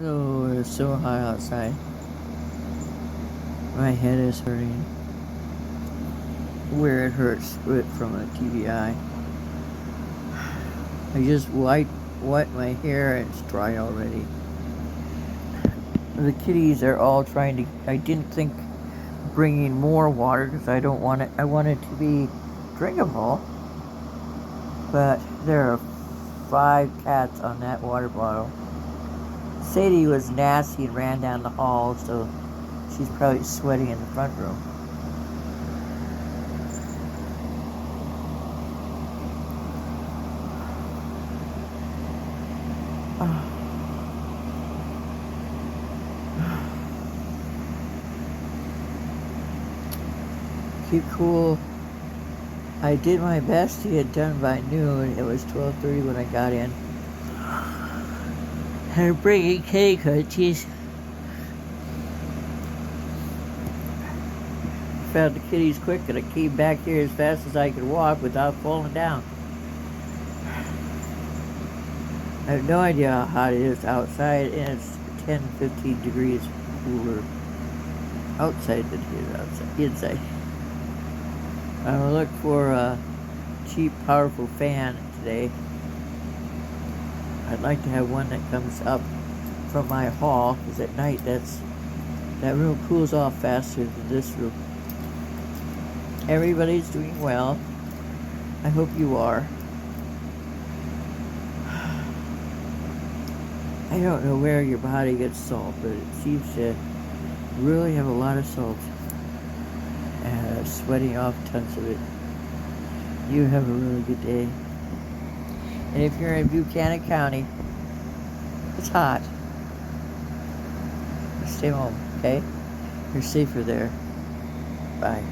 Oh, it's so hot outside. My head is hurting. Where it hurts from a TBI. I just wet my hair and it's dry already. The kitties are all trying to. I didn't think bringing more water because I don't want it. I want it to be drinkable. But there are 5 cats on that water bottle. Sadie was nasty and ran down the hall, so she's probably sweating in the front room. Keep cool. I did my best to get done by noon. It was 12:30 when I got in. I'm bringing cake cookies. Found the kitties quick and I came back here as fast as I could walk without falling down. I have no idea how hot it is outside, and it's 10-15 degrees cooler outside than it is inside. I'm gonna look for a cheap, powerful fan today. I'd like to have one that comes up from my hall, because at night that room cools off faster than this room. Everybody's doing well. I hope you are. I don't know where your body gets salt, but it seems to really have a lot of salt. And sweating off tons of it. You have a really good day. And if you're in Buchanan County, it's hot. Stay home, okay? You're safer there. Bye.